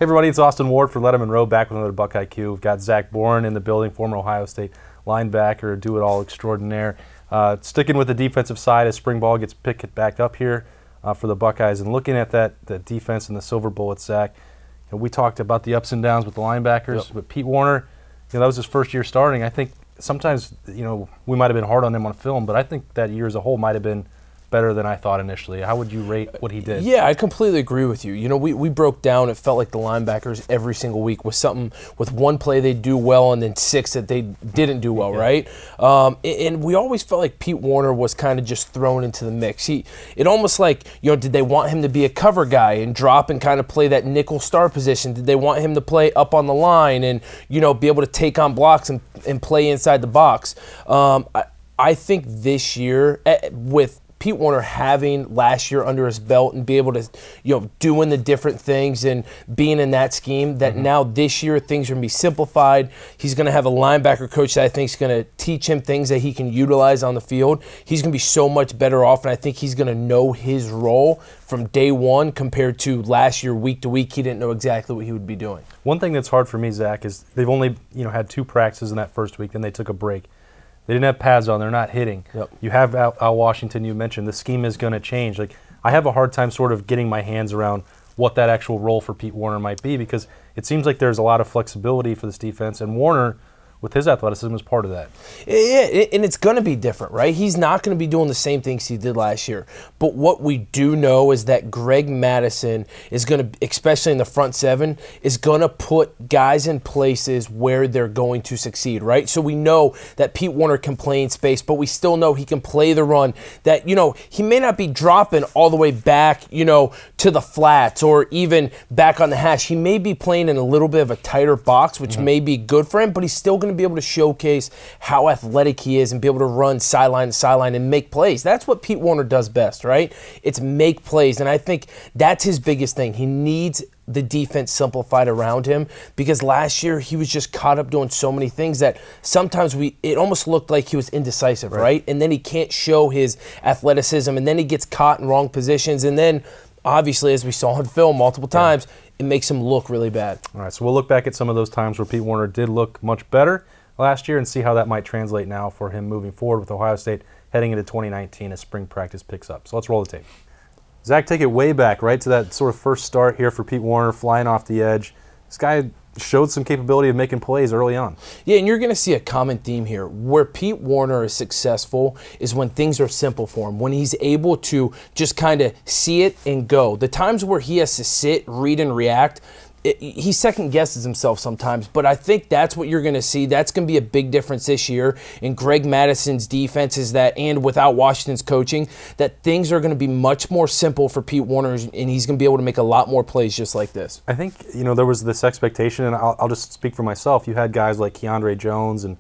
everybody, it's Austin Ward for Lettermen Row, back with another BuckIQ. We've got Zach Boren in the building, former Ohio State linebacker, do-it-all extraordinaire. Sticking with the defensive side as spring ball gets picked back up here for the Buckeyes. And looking at that defense and the silver bullets, Zach, we talked about the ups and downs with the linebackers. But Pete Werner, that was his first year starting. I think sometimes, we might have been hard on him on film, but I think that year as a whole might have been better than I thought initially. How would you rate what he did? Yeah, I completely agree with you. We broke down, it felt like the linebackers every single week was something with one play they'd do well and then six that they didn't do well, right? And we always felt like Pete Werner was kind of just thrown into the mix. It almost like, did they want him to be a cover guy and drop and kind of play that nickel star position? Did they want him to play up on the line and, be able to take on blocks and play inside the box? I think this year, with Pete Werner having last year under his belt and be able to, doing the different things and being in that scheme, that now this year things are going to be simplified. He's going to have a linebacker coach that I think is going to teach him things that he can utilize on the field. He's going to be so much better off, and I think he's going to know his role from day one compared to last year, week to week. He didn't know exactly what he would be doing. One thing that's hard for me, Zach, is they've only had 2 practices in that first week, then they took a break. They didn't have pads on. They're not hitting. You have Al Washington, you mentioned. The scheme is going to change. I have a hard time sort of getting my hands around what that actual role for Pete Werner might be, because it seems like there's a lot of flexibility for this defense, and Werner, with his athleticism, is part of that. Yeah, and it's going to be different, right? He's not going to be doing the same things he did last year. But what we do know is that Greg Mattison is going to, especially in the front 7, is going to put guys in places where they're going to succeed, right? So we know that Pete Werner can play in space, but we still know he can play the run. That, he may not be dropping all the way back, to the flats or even back on the hash. He may be playing in a little bit of a tighter box, which may be good for him, but he's still going to be able to showcase how athletic he is and be able to run sideline to sideline and make plays. That's what Pete Werner does best, right? It's make plays, and I think that's his biggest thing. He needs the defense simplified around him, because last year he was just caught up doing so many things that sometimes it almost looked like he was indecisive, right? And then he can't show his athleticism, and then he gets caught in wrong positions, and then obviously, as we saw on film multiple times, it makes him look really bad. All right, so we'll look back at some of those times where Pete Werner did look much better last year and see how that might translate now for him moving forward with Ohio State heading into 2019 as spring practice picks up. So let's roll the tape. Zach, take it way back, right, to that sort of first start here for Pete Werner, flying off the edge. This guy showed some capability of making plays early on. Yeah, and you're going to see a common theme here. Where Pete Werner is successful is when things are simple for him, when he's able to just kind of see it and go. The times where he has to sit, read, and react, he second guesses himself sometimes, but I think that's what you're going to see. That's going to be a big difference this year in Greg Madison's defense, is that, and without Washington's coaching, that things are going to be much more simple for Pete Werner, and he's going to be able to make a lot more plays just like this. I think, there was this expectation, and I'll just speak for myself. You had guys like Keandre Jones and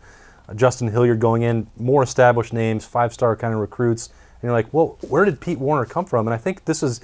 Justin Hilliard going in, more established names, 5-star kind of recruits, and you're like, well, where did Pete Werner come from? And I think this is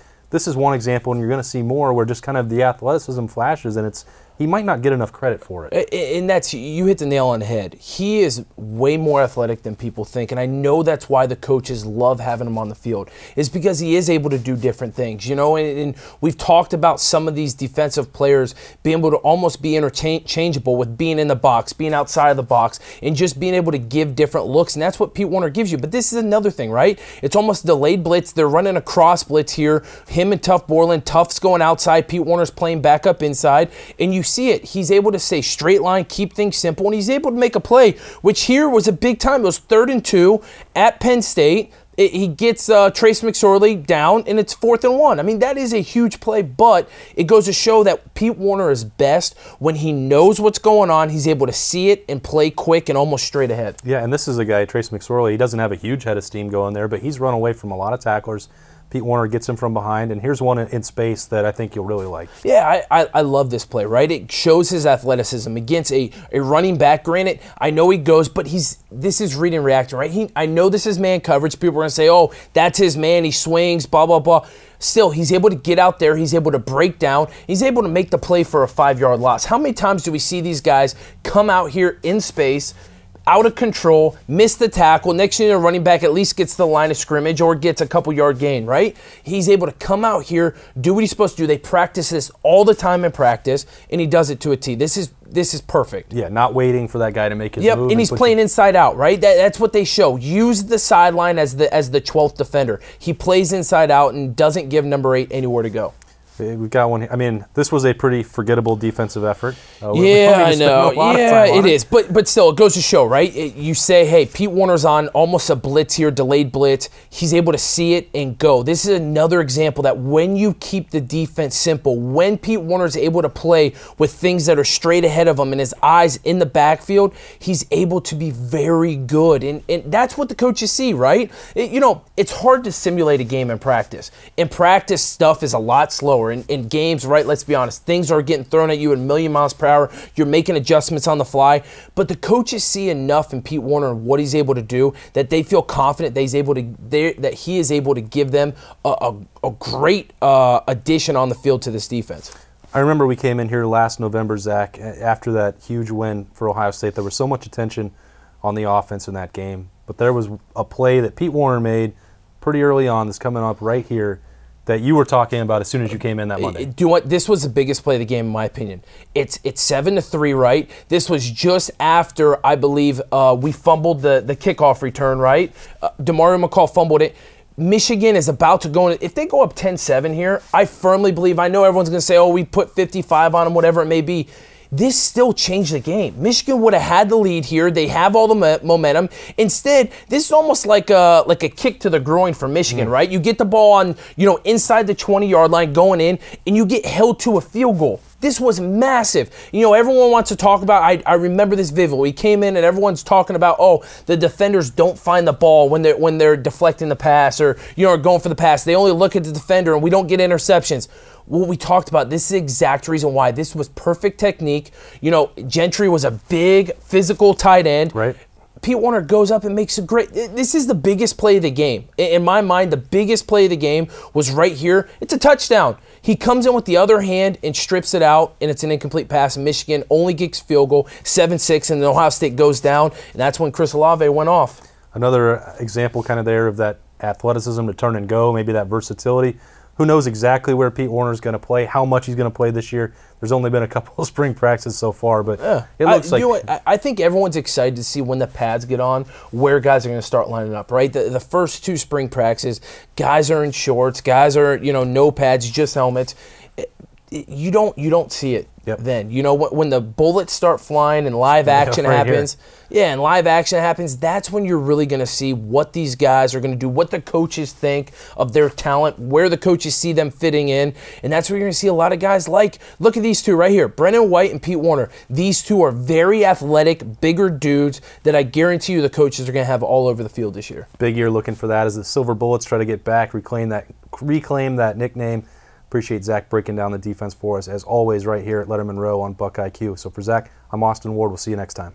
one example, and you're going to see more where just kind of the athleticism flashes, and he might not get enough credit for it. And that's, you hit the nail on the head. He is way more athletic than people think, and I know that's why the coaches love having him on the field, is because he is able to do different things, and we've talked about some of these defensive players being able to almost be interchangeable with being in the box, being outside of the box, and just being able to give different looks, and that's what Pete Werner gives you. But this is another thing, right? It's almost delayed blitz. They're running a cross blitz here. Him and Tuff Borland. Tuff's going outside. Pete Werner's playing back up inside, and you see it. He's able to stay straight line, keep things simple, and he's able to make a play, which here was a big time. It was 3rd and 2 at Penn State. He gets Trace McSorley down, and it's 4th and 1. I mean, that is a huge play, but it goes to show that Pete Werner is best when he knows what's going on. He's able to see it and play quick and almost straight ahead. Yeah, and this is a guy, Trace McSorley. He doesn't have a huge head of steam going there, but he's run away from a lot of tacklers. Pete Werner gets him from behind, and here's one in space that I think you'll really like. Yeah, I love this play, right? It shows his athleticism against a running back. Granted, I know he goes, but this is read and reaction, right? I know this is man coverage. People are going to say, oh, that's his man, he swings, blah, blah, blah. Still, he's able to get out there. He's able to break down. He's able to make the play for a 5-yard loss. How many times do we see these guys come out here in space, out of control, miss the tackle. Next thing you know, running back at least gets to the line of scrimmage or gets a couple yard gain, right? He's able to come out here, do what he's supposed to do. They practice this all the time in practice, and he does it to a T. This is perfect. Yeah, not waiting for that guy to make his move. And he's playing inside out, right? That's what they show. Use the sideline as the 12th defender. He plays inside out and doesn't give number 8 anywhere to go. We've got one. I mean, this was a pretty forgettable defensive effort. Yeah, I know. Yeah, it is. But still, it goes to show, right? You say, hey, Pete Werner's on almost a blitz here, delayed blitz. He's able to see it and go. This is another example that when you keep the defense simple, when Pete Werner's able to play with things that are straight ahead of him and his eyes in the backfield, he's able to be very good. And that's what the coaches see, right? It's hard to simulate a game in practice. In practice, stuff is a lot slower. In games, right, let's be honest, things are getting thrown at you at a million miles per hour. You're making adjustments on the fly. But the coaches see enough in Pete Werner and what he's able to do that they feel confident that he is able to give them a great addition on the field to this defense. I remember we came in here last November, Zach, after that huge win for Ohio State. There was so much attention on the offense in that game. But there was a play that Pete Werner made pretty early on that's coming up right here that you were talking about as soon as you came in that Monday. This was the biggest play of the game, in my opinion. It's 7-3, right? This was just after, I believe, we fumbled the kickoff return, right? DeMario McCall fumbled it. Michigan is about to go in. If they go up 10-7 here, I firmly believe, I know everyone's going to say, oh, we put 55 on them, whatever it may be. This still changed the game. Michigan would have had the lead here. They have all the momentum. Instead, this is almost like a kick to the groin for Michigan, right? You get the ball on, inside the 20-yard line going in, and you get held to a field goal. This was massive. Everyone wants to talk about, I remember this vividly. He came in and everyone's talking about, oh, the defenders don't find the ball when they're deflecting the pass or, are going for the pass. They only look at the defender and we don't get interceptions. What we talked about, this is the exact reason why. This was perfect technique. Gentry was a big physical tight end. Right. Pete Werner goes up and makes a great. This is the biggest play of the game. In my mind, the biggest play of the game was right here. It's a touchdown. He comes in with the other hand and strips it out, and it's an incomplete pass. And Michigan only gets field goal, 7-6, and then Ohio State goes down, and that's when Chris Olave went off. Another example kind of there of that athleticism to turn and go, maybe that versatility. Who knows exactly where Pete Werner is going to play, how much he's going to play this year. There's only been a couple of spring practices so far, but it looks like... I think everyone's excited to see when the pads get on, where guys are going to start lining up, right? The first 2 spring practices, guys are in shorts, guys are, no pads, just helmets. You don't see it then. When the bullets start flying and live action happens, and live action happens, that's when you're really going to see what these guys are going to do, what the coaches think of their talent, where the coaches see them fitting in, and that's where you're going to see a lot of guys look at these two right here, Brendan White and Pete Werner. These two are very athletic, bigger dudes that I guarantee you the coaches are going to have all over the field this year. Big year looking for that as the Silver Bullets try to get back, reclaim that nickname. Appreciate Zach breaking down the defense for us, as always, right here at Lettermen Row on BuckIQ. So for Zach, I'm Austin Ward. We'll see you next time.